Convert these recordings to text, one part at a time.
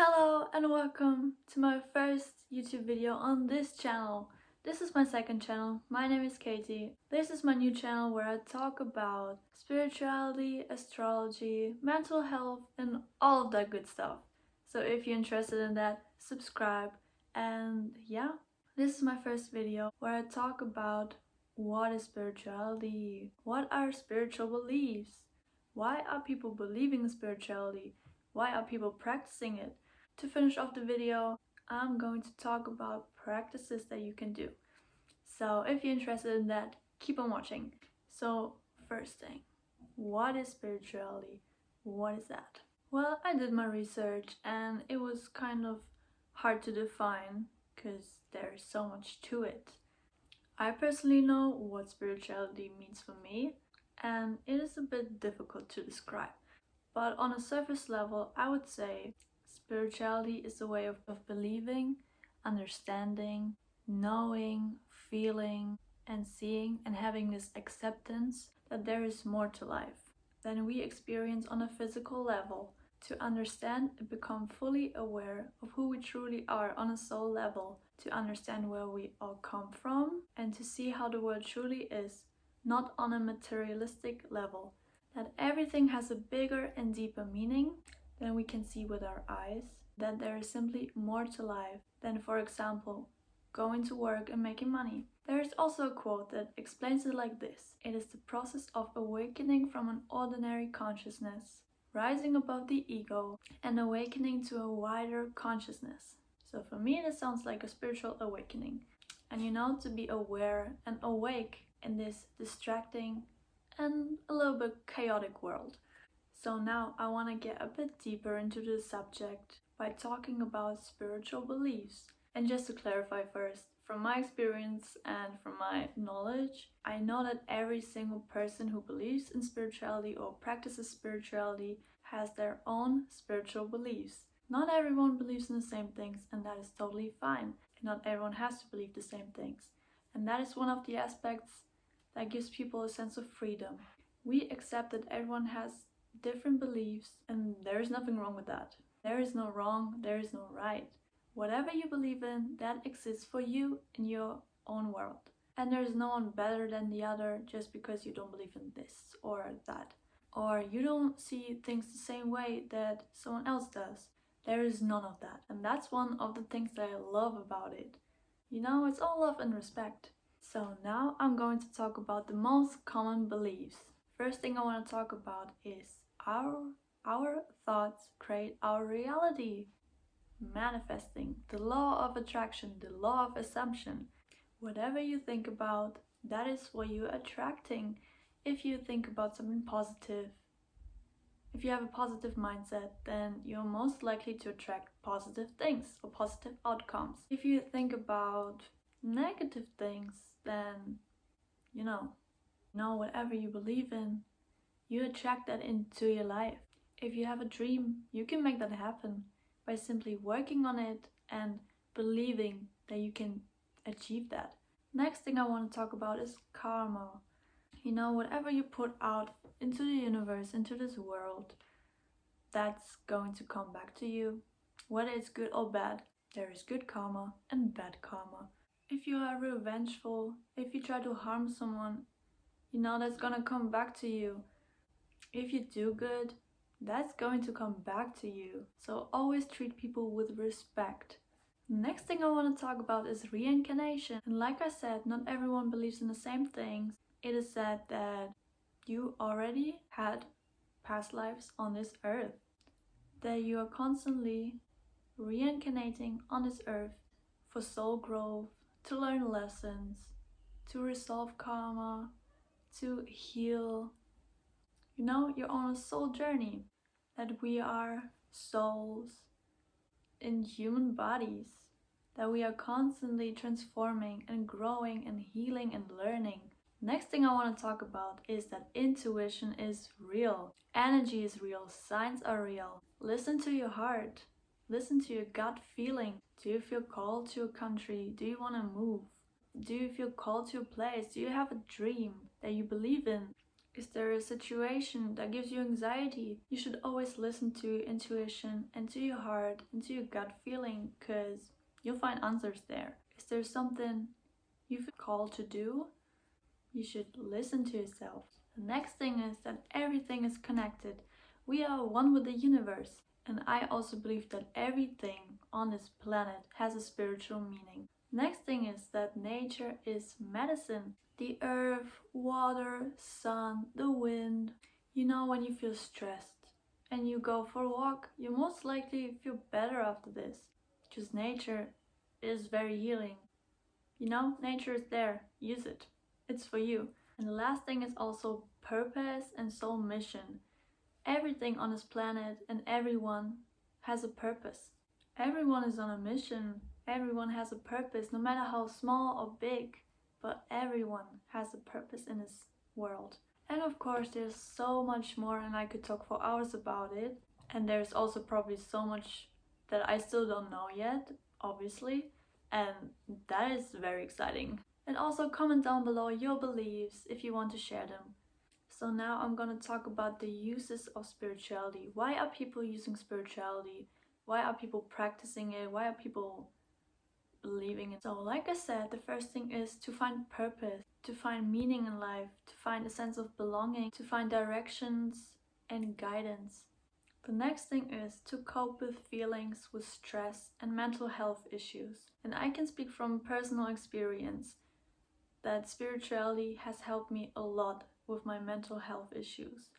Hello and welcome to my first YouTube video on this channel. This is my second channel. My name is Katie. This is my new channel where I talk about spirituality, astrology, mental health and all of that good stuff. So if you're interested in that, subscribe. And yeah, this is my first video where I talk about what is spirituality, what are spiritual beliefs, why are people believing in spirituality, why are people practicing it. To finish off the video, I'm going to talk about practices that you can do. So if you're interested in that, keep on watching. So first thing, what is spirituality? What is that? Well, I did my research and it was kind of hard to define because there's so much to it. I personally know what spirituality means for me, and it is a bit difficult to describe. But on a surface level, I would say spirituality is a way of believing, understanding, knowing, feeling, and seeing and having this acceptance that there is more to life than we experience on a physical level. To understand and become fully aware of who we truly are on a soul level, to understand where we all come from, and to see how the world truly is, not on a materialistic level. That everything has a bigger and deeper meaning than we can see with our eyes, that there is simply more to life than, for example, going to work and making money. There is also a quote that explains it like this: "It is the process of awakening from an ordinary consciousness, rising above the ego, and awakening to a wider consciousness." So for me, this sounds like a spiritual awakening. And to be aware and awake in this distracting and a little bit chaotic world. So now I want to get a bit deeper into this subject by talking about spiritual beliefs. And just to clarify first, from my experience and from my knowledge, I know that every single person who believes in spirituality or practices spirituality has their own spiritual beliefs. Not everyone believes in the same things, and that is totally fine. And not everyone has to believe the same things. And that is one of the aspects that gives people a sense of freedom. We accept that everyone has different beliefs, and there is nothing wrong with that. There is no wrong, there is no right. Whatever you believe in, that exists for you in your own world. And there is no one better than the other just because you don't believe in this or that. Or you don't see things the same way that someone else does. There is none of that. And that's one of the things that I love about it. It's all love and respect. So now I'm going to talk about the most common beliefs. First thing I want to talk about is our thoughts create our reality. Manifesting, the law of attraction, the law of assumption. Whatever you think about, that is what you're attracting. If you think about something positive, if you have a positive mindset, then you're most likely to attract positive things or positive outcomes. If you think about negative things, then whatever you believe in, you attract that into your life. If you have a dream, you can make that happen by simply working on it and believing that you can achieve that. Next thing I want to talk about is karma. Whatever you put out into the universe, into this world, that's going to come back to you. Whether it's good or bad, there is good karma and bad karma. If you are revengeful, if you try to harm someone, that's gonna come back to you. If you do good, that's going to come back to you. So always treat people with respect. Next thing I want to talk about is reincarnation. And like I said, not everyone believes in the same things. It is said that you already had past lives on this earth. That you are constantly reincarnating on this earth for soul growth, to learn lessons, to resolve karma, to heal. You're on a soul journey. That we are souls in human bodies. That we are constantly transforming and growing and healing and learning. Next thing I want to talk about is that intuition is real. Energy is real. Signs are real. Listen to your heart. Listen to your gut feeling. Do you feel called to a country? Do you want to move? Do you feel called to a place? Do you have a dream that you believe in? Is there a situation that gives you anxiety? You should always listen to your intuition and to your heart and to your gut feeling, because you'll find answers there. Is there something you feel called to do? You should listen to yourself. The next thing is that everything is connected. We are one with the universe. And I also believe that everything on this planet has a spiritual meaning. Next thing is that nature is medicine. The earth, water, sun, the wind. You know, when you feel stressed and you go for a walk, you most likely feel better after this. Because nature is very healing. You know, nature is there. Use it. It's for you. And the last thing is also purpose and soul mission. Everything on this planet and everyone has a purpose. Everyone is on a mission. Everyone has a purpose, no matter how small or big, but everyone has a purpose in this world. And of course, there's so much more, and I could talk for hours about it. And there's also probably so much that I still don't know yet, obviously, and that is very exciting. And also comment down below your beliefs if you want to share them. So now I'm gonna talk about the uses of spirituality. Why are people using spirituality? Why are people practicing it? Why are people believing it? So like I said, the first thing is to find purpose, to find meaning in life, to find a sense of belonging, to find directions and guidance. The next thing is to cope with feelings with stress and mental health issues. And I can speak from personal experience that spirituality has helped me a lot with my mental health issues.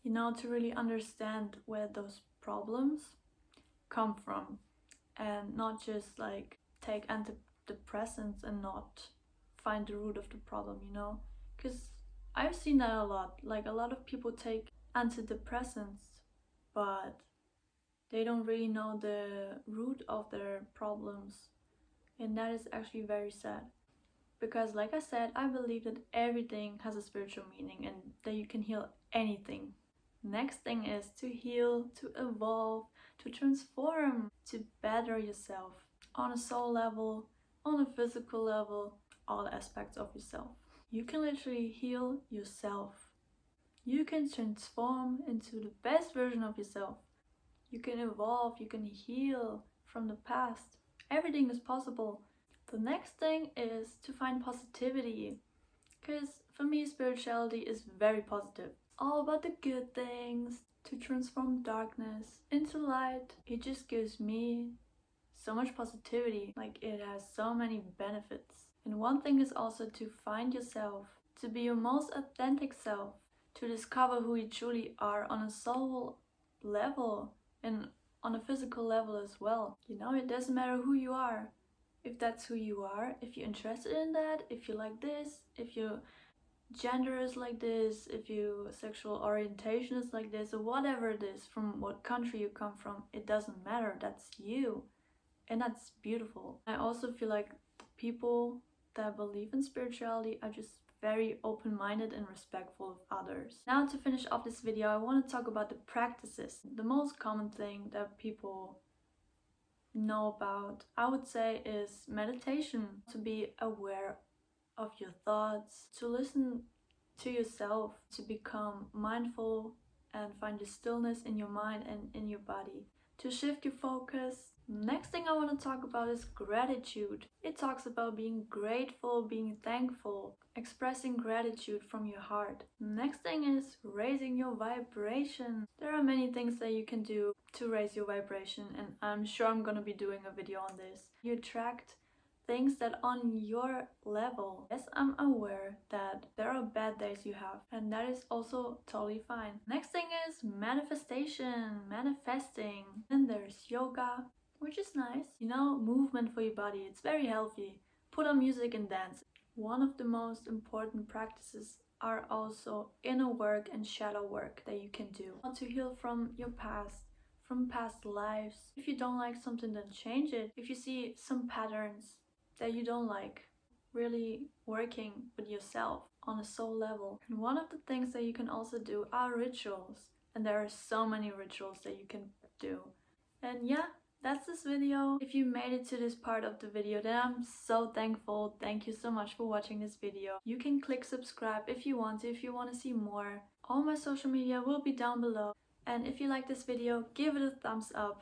You know, to really understand where those problems come from and not just like take antidepressants and not find the root of the problem, you know? Because I've seen that a lot. Like a lot of people take antidepressants, but they don't really know the root of their problems. And that is actually very sad. Because like I said, I believe that everything has a spiritual meaning and that you can heal anything. Next thing is to heal, to evolve, to transform, to better yourself on a soul level, on a physical level, all aspects of yourself. You can literally heal yourself. You can transform into the best version of yourself. You can evolve, you can heal from the past. Everything is possible. The next thing is to find positivity, because for me spirituality is very positive. All about the good things, to transform darkness into light. It just gives me so much positivity, like it has so many benefits. And one thing is also to find yourself, to be your most authentic self, to discover who you truly are on a soul level and on a physical level as well. You know, it doesn't matter who you are. If that's who you are, if you're interested in that, if you like this, if your gender is like this, if your sexual orientation is like this, or whatever it is, from what country you come from, it doesn't matter. That's you. And that's beautiful. I also feel like the people that believe in spirituality are just very open-minded and respectful of others. Now to finish off this video, I want to talk about the practices. The most common thing that people know about, I would say, is meditation. To be aware of your thoughts, to listen to yourself, to become mindful and find the stillness in your mind and in your body, to shift your focus. Next thing I want to talk about is gratitude. It talks about being grateful, being thankful, expressing gratitude from your heart. Next thing is raising your vibration. There are many things that you can do to raise your vibration, and I'm sure I'm gonna be doing a video on this. You attract things that on your level. Yes, I'm aware that there are bad days you have, and that is also totally fine. Next thing is manifestation, manifesting. Then there's yoga, which is nice. You know, movement for your body. It's very healthy. Put on music and dance. One of the most important practices are also inner work and shadow work that you can do to heal from your past, from past lives. If you don't like something, then change it. If you see some patterns that you don't like, really working with yourself on a soul level. And one of the things that you can also do are rituals. And there are so many rituals that you can do. And yeah, that's this video. If you made it to this part of the video, then I'm so thankful. Thank you so much for watching this video. You can click subscribe if you want to see more. All my social media will be down below. And if you like this video, give it a thumbs up.